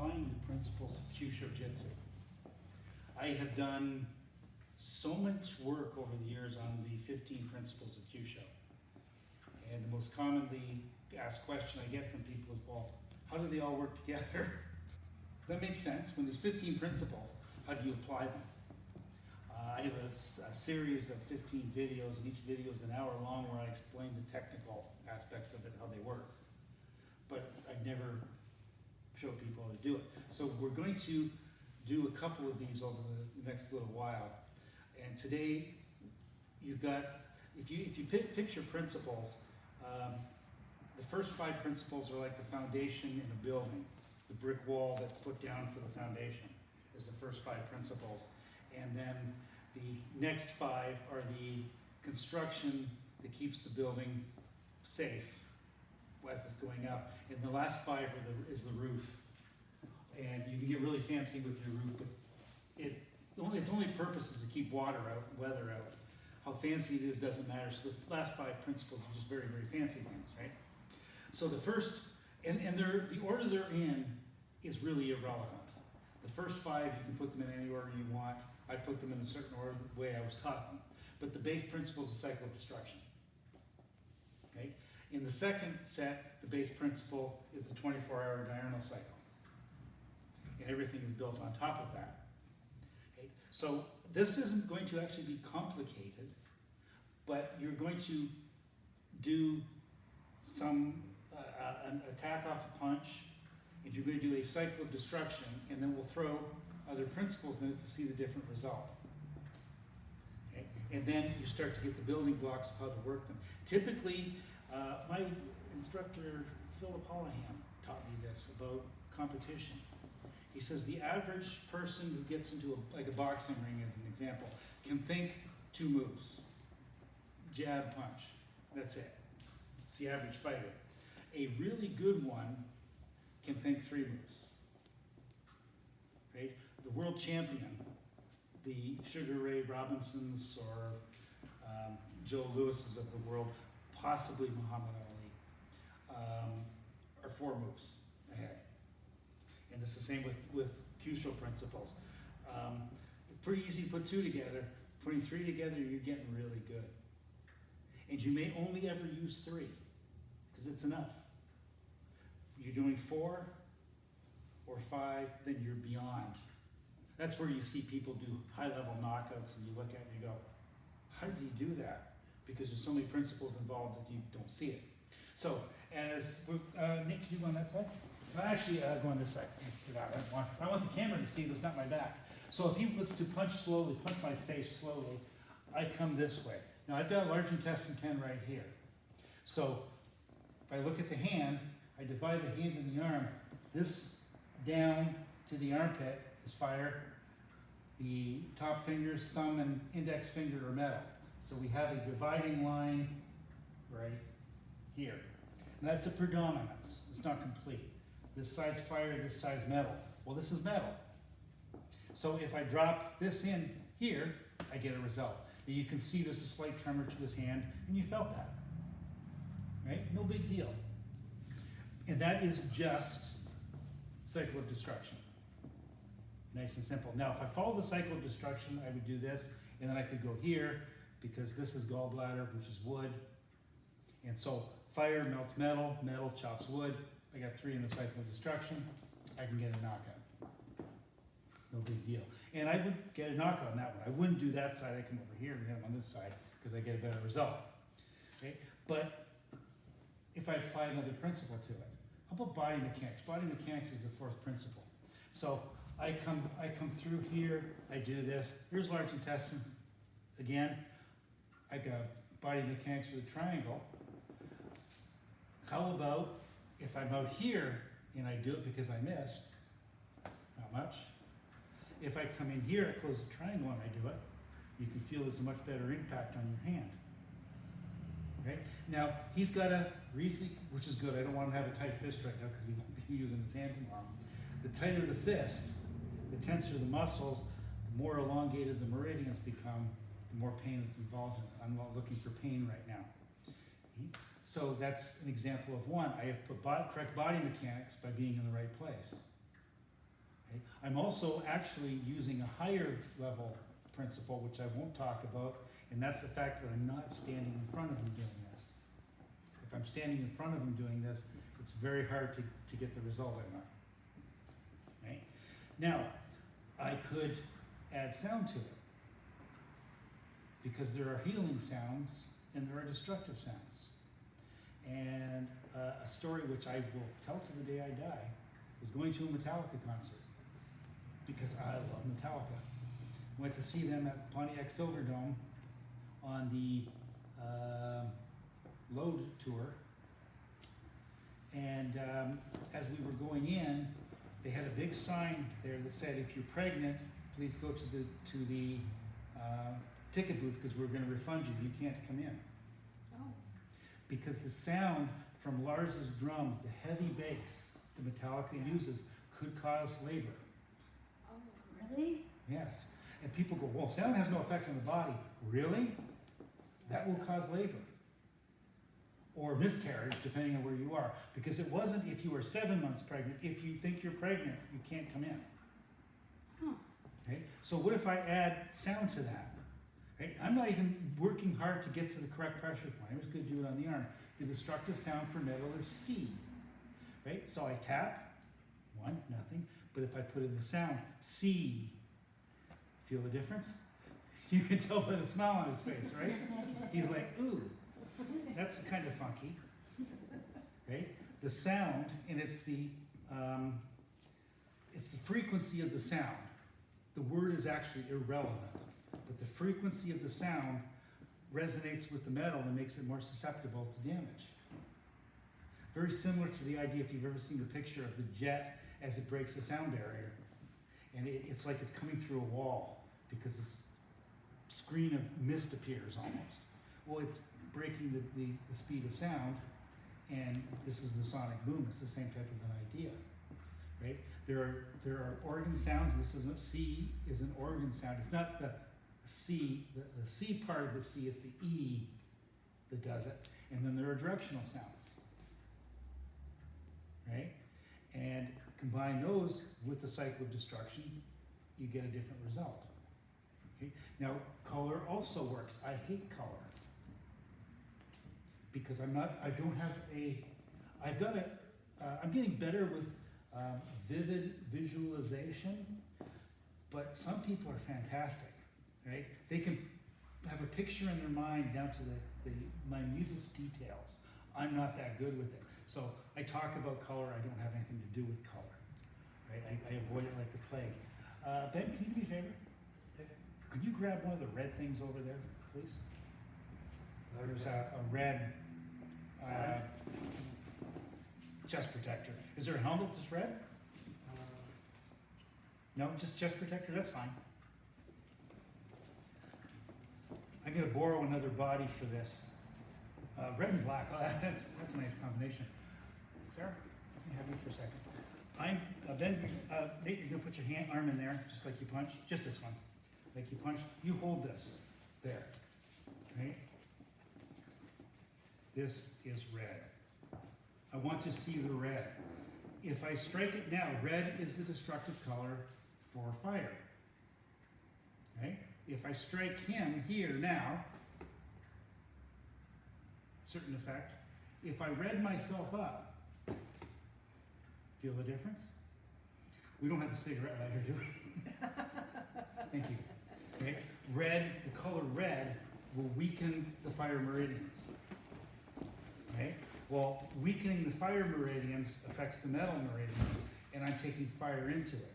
applying the principles of Kyusho Jitsu. I have done so much work over the years on the 15 principles of Kyusho. And the most commonly asked question I get from people is, well, how do they all work together? That makes sense. When there's 15 principles, how do you apply them? I have a series of 15 videos, and each video is an hour long where I explain the technical aspects of it, how they work. But I never show people how to do it. So we're going to do a couple of these over the next little while. And today, you've got, if you picture principles, the first 5 principles are like the foundation in a building. The brick wall that's put down for the foundation is the first 5 principles. And then the next 5 are the construction that keeps the building safe as it's going up. And the last 5 is the roof. And you can get really fancy with your roof, but its only purpose is to keep water out, weather out. How fancy it is doesn't matter. So the last 5 principles are just very, very fancy things, right? So the first, and the order they're in is really irrelevant. The first 5, you can put them in any order you want. I put them in a certain order, the way I was taught them. But the base principle is the cycle of destruction. Okay? In the second set, the base principle is the 24-hour diurnal cycle. And everything is built on top of that. Okay? So this isn't going to actually be complicated, but you're going to do some an attack off a punch, and you're going to do a cycle of destruction, and then we'll throw other principles in it to see the different result. Okay? And then you start to get the building blocks of how to work them. Typically, my instructor, Phil Holohan, taught me this about competition. He says the average person who gets into like a boxing ring, as an example, can think 2 moves. Jab, punch. That's it. It's the average fighter. A really good one can think 3 moves. Right? The world champion, the Sugar Ray Robinsons or Joe Lewis's of the world, possibly Muhammad Ali, are 4 moves ahead. And it's the same with Kyusho principles. It's pretty easy to put 2 together. Putting 3 together, you're getting really good. And you may only ever use 3, because it's enough. You're doing 4 or 5, then you're beyond. That's where you see people do high-level knockouts, and you look at it and you go, how did he do that? Because there's so many principles involved that you don't see it. So, as Nick, can you go on that side? Actually, go on this side. I forgot. I want the camera to see this, not my back. So if he was to punch slowly, punch my face slowly, I come this way. Now I've got large intestine 10 right here. So if I look at the hand, I divide the hand and the arm. This down to the armpit is fire. The top fingers, thumb and index finger are metal. So we have a dividing line right here. And that's a predominance. It's not complete. This side's fire, this side's metal. Well, this is metal. So if I drop this in here, I get a result. And you can see there's a slight tremor to his hand, and you felt that. Right? No big deal. And that is just cycle of destruction. Nice and simple. Now, if I follow the cycle of destruction, I would do this, and then I could go here, because this is gallbladder, which is wood. And so fire melts metal, metal chops wood. I got 3 in the cycle of destruction. I can get a knockout. No big deal. And I would get a knockout on that one. I wouldn't do that side. I come over here and hit him on this side because I get a better result. Okay? But if I apply another principle to it, how about body mechanics? Body mechanics is the 4th principle. So I come through here. I do this. Here's large intestine. Again, I got body mechanics with a triangle. How about if I'm out here and I do it because I missed? Not much. If I come in here, I close the triangle and I do it, you can feel there's a much better impact on your hand. Okay? Now, he's got a Riesling, which is good. I don't want him to have a tight fist right now because he won't be using his hand tomorrow. The tighter the fist, the tenser the muscles, the more elongated the meridians become, the more pain that's involved in it. I'm not looking for pain right now. So that's an example of one. I have put correct body mechanics by being in the right place. Okay? I'm also actually using a higher level principle, which I won't talk about, and that's the fact that I'm not standing in front of him doing this. If I'm standing in front of him doing this, it's very hard to get the result I want. Right? Now, I could add sound to it, because there are healing sounds and there are destructive sounds. And a story which I will tell to the day I die was going to a Metallica concert, because I love Metallica. Went to see them at Pontiac Silverdome on the Load tour. And as we were going in, they had a big sign there that said, if you're pregnant, please go to the ticket booth, because we're going to refund you. You can't come in. Oh. Because the sound from Lars's drums, the heavy bass that Metallica uses, could cause labor. Oh, really? Yes. And people go, well, sound has no effect on the body. Really? That will cause labor. Or miscarriage, depending on where you are. Because it wasn't if you were 7 months pregnant. If you think you're pregnant, you can't come in. Huh. Okay? So what if I add sound to that? Right? I'm not even working hard to get to the correct pressure point. I'm just going to do it on the arm. The destructive sound for metal is C. Right? So I tap, 1, nothing. But if I put in the sound, C, feel the difference? You can tell by the smile on his face, right? He's like, ooh, that's kind of funky. Right? The sound, and it's the frequency of the sound. The word is actually irrelevant, but the frequency of the sound resonates with the metal and makes it more susceptible to damage. Very similar to the idea, if you've ever seen the picture of the jet as it breaks the sound barrier. And it's like it's coming through a wall, because this screen of mist appears almost. Well, it's breaking the speed of sound, and this is the sonic boom. It's the same type of an idea, right? There are organ sounds. This isn't C, is an organ sound. It's not the C, the C part of the C, it's the E that does it. And then there are directional sounds, right? And combine those with the cycle of destruction, you get a different result. Okay? Now, color also works. I hate color, because I'm getting better with vivid visualization, but some people are fantastic, right? They can have a picture in their mind down to the minutest details. I'm not that good with it. So I talk about color, I don't have anything to do with color, right? I avoid it like the plague. Ben, can you do me a favor? Could you grab one of the red things over there, please? There's a red chest protector. Is there a helmet that's red? No, just chest protector, that's fine. I'm gonna borrow another body for this. Red and black, oh, that's a nice combination. Sarah, let me have you for a second. Ben, Nate, you're gonna put your arm in there, just like you punch, just this one. Like you punch, you hold this, there, right? This is red. I want to see the red. If I strike it now, red is the destructive color for fire, right? If I strike him here now, certain effect. If I red myself up, feel the difference? We don't have a cigarette lighter, do we? Thank you. Okay. Red, the color red will weaken the fire meridians. Okay? Well, weakening the fire meridians affects the metal meridians, and I'm taking fire into it.